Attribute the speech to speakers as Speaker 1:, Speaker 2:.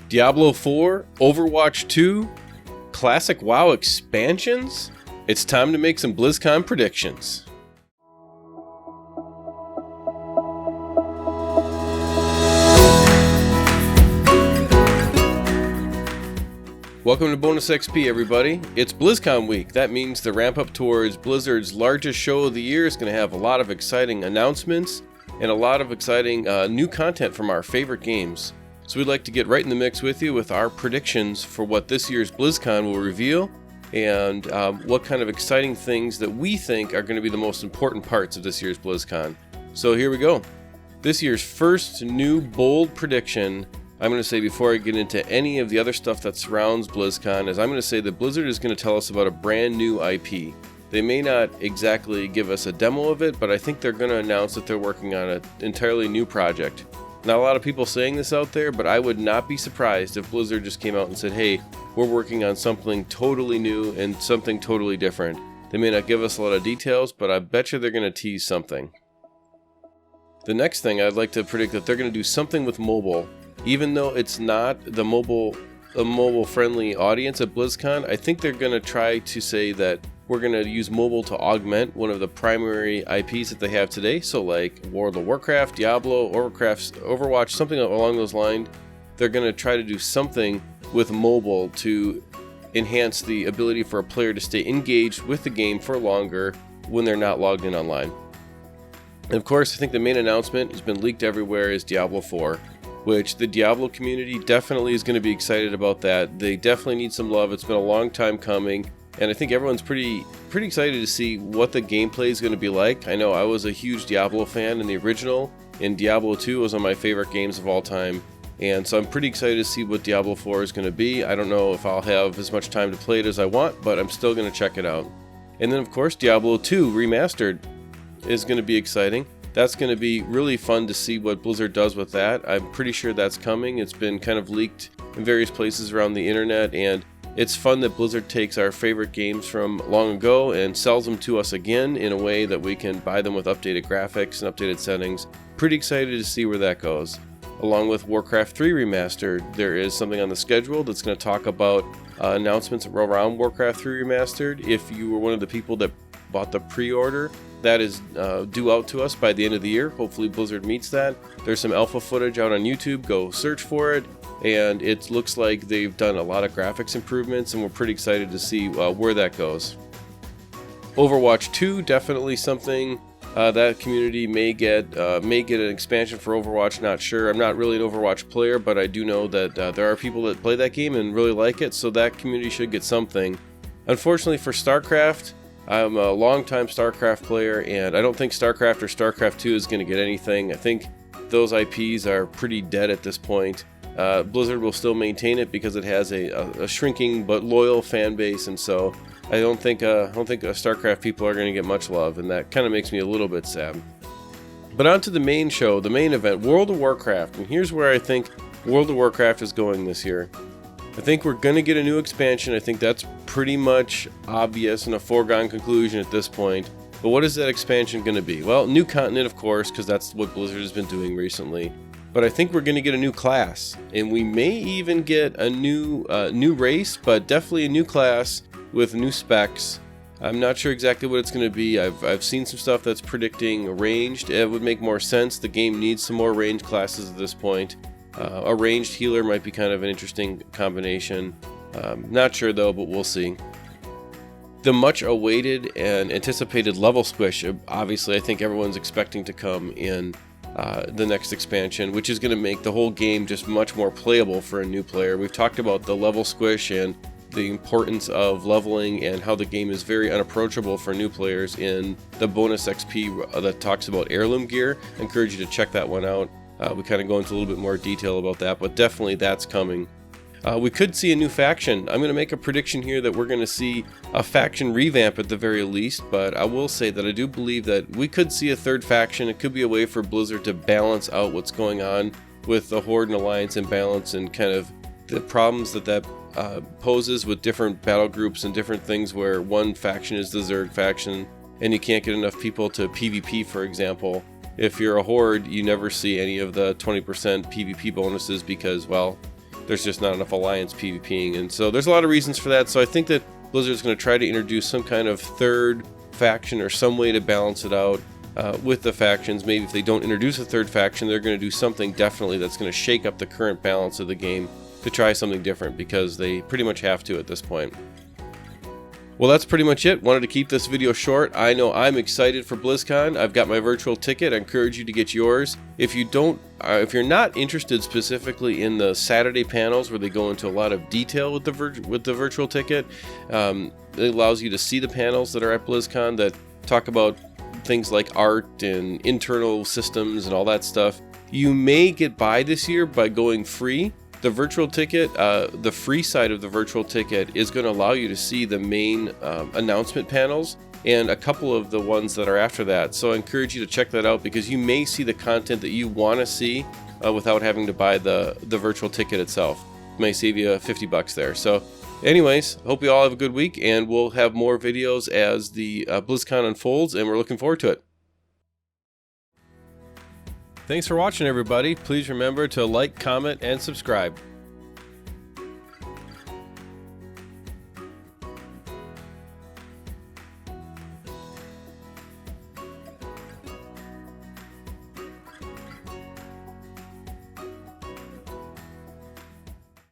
Speaker 1: Diablo 4, Overwatch 2, Classic WoW expansions? It's time to make some Blizzcon predictions. Welcome to Bonus XP, everybody. It's BlizzCon week. That means the ramp up towards Blizzard's largest show of the year is going to have a lot of exciting announcements and a lot of exciting new content from our favorite games. So we'd like to get right in the mix with you with our predictions for what this year's BlizzCon will reveal and what kind of exciting things that we think are going to be the most important parts of this year's BlizzCon. So here we go. This year's first new bold prediction, I'm going to say before I get into any of the other stuff that surrounds BlizzCon, is I'm going to say that Blizzard is going to tell us about a brand new IP. They may not exactly give us a demo of it, but I think they're going to announce that they're working on an entirely new project. Not a lot of people saying this out there, but I would not be surprised if Blizzard just came out and said, hey, we're working on something totally new and something totally different. They may not give us a lot of details, but I bet you they're going to tease something. The next thing, I'd like to predict that they're going to do something with mobile. Even though it's not a mobile-friendly audience at BlizzCon, I think they're going to try to say that we're going to use mobile to augment one of the primary IPs that they have today. So like World of Warcraft, Diablo, Overwatch, something along those lines. They're going to try to do something with mobile to enhance the ability for a player to stay engaged with the game for longer when they're not logged in online. And of course, I think the main announcement has been leaked everywhere is Diablo 4. Which the Diablo community definitely is going to be excited about that. They definitely need some love. It's been a long time coming, and I think everyone's pretty excited to see what the gameplay is going to be like. I know I was a huge Diablo fan in the original, and Diablo 2 was one of my favorite games of all time, and so I'm pretty excited to see what Diablo 4 is going to be. I don't know if I'll have as much time to play it as I want, but I'm still going to check it out. And then of course Diablo 2 Remastered is going to be exciting. That's going to be really fun to see what Blizzard does with that. I'm pretty sure that's coming. It's been kind of leaked in various places around the internet, and it's fun that Blizzard takes our favorite games from long ago and sells them to us again in a way that we can buy them with updated graphics and updated settings. Pretty excited to see where that goes. Along with Warcraft 3 Remastered, there is something on the schedule that's going to talk about announcements around Warcraft 3 Remastered. If you were one of the people that bought the pre-order, that is due out to us by the end of the year. Hopefully Blizzard meets that. There's some alpha footage out on YouTube. Go search for it. And it looks like they've done a lot of graphics improvements, and we're pretty excited to see where that goes. Overwatch 2, definitely something that community may get an expansion for Overwatch. Not sure. I'm not really an Overwatch player, but I do know that there are people that play that game and really like it, so that community should get something. Unfortunately for StarCraft, I'm a long-time StarCraft player, and I don't think StarCraft or StarCraft 2 is going to get anything. I think those IPs are pretty dead at this point. Blizzard will still maintain it because it has a shrinking but loyal fan base, and so I don't think StarCraft people are going to get much love, and that kind of makes me a little bit sad. But on to the main show, the main event, World of Warcraft, and here's where I think World of Warcraft is going this year. I think we're going to get a new expansion. I think that's pretty much obvious and a foregone conclusion at this point. But what is that expansion going to be? Well, new continent, of course, because that's what Blizzard has been doing recently. But I think we're going to get a new class, and we may even get a new race, but definitely a new class with new specs. I'm not sure exactly what it's going to be. I've seen some stuff that's predicting ranged. It would make more sense. The game needs some more ranged classes at this point. A ranged healer might be kind of an interesting combination. Not sure though, but we'll see. The much awaited and anticipated level squish, obviously I think everyone's expecting to come in the next expansion, which is going to make the whole game just much more playable for a new player. We've talked about the level squish and the importance of leveling and how the game is very unapproachable for new players in the bonus XP that talks about heirloom gear. I encourage you to check that one out. We kind of go into a little bit more detail about that, but definitely that's coming. We could see a new faction. I'm going to make a prediction here that we're going to see a faction revamp at the very least, but I will say that I do believe that we could see a third faction. It could be a way for Blizzard to balance out what's going on with the Horde and Alliance imbalance and kind of the problems that poses with different battle groups and different things where one faction is the Zerg faction and you can't get enough people to PvP, for example. If you're a Horde, you never see any of the 20% PvP bonuses because, well, there's just not enough alliance PvPing, and so there's a lot of reasons for that. So I think that Blizzard's going to try to introduce some kind of third faction or some way to balance it out with the factions. Maybe if they don't introduce a third faction, they're going to do something definitely that's going to shake up the current balance of the game to try something different, because they pretty much have to at this point. Well, that's pretty much it. Wanted to keep this video short. I know I'm excited for BlizzCon. I've got my virtual ticket. I encourage you to get yours. If you're not interested specifically in the Saturday panels where they go into a lot of detail with the virtual ticket, it allows you to see the panels that are at BlizzCon that talk about things like art and internal systems and all that stuff. You may get by this year by going free. The virtual ticket, the free side of the virtual ticket is going to allow you to see the main announcement panels and a couple of the ones that are after that. So I encourage you to check that out, because you may see the content that you want to see without having to buy the virtual ticket itself. It may save you $50 there. So anyways, hope you all have a good week, and we'll have more videos as the BlizzCon unfolds, and we're looking forward to it. Thanks for watching, everybody. Please remember to like, comment, and subscribe.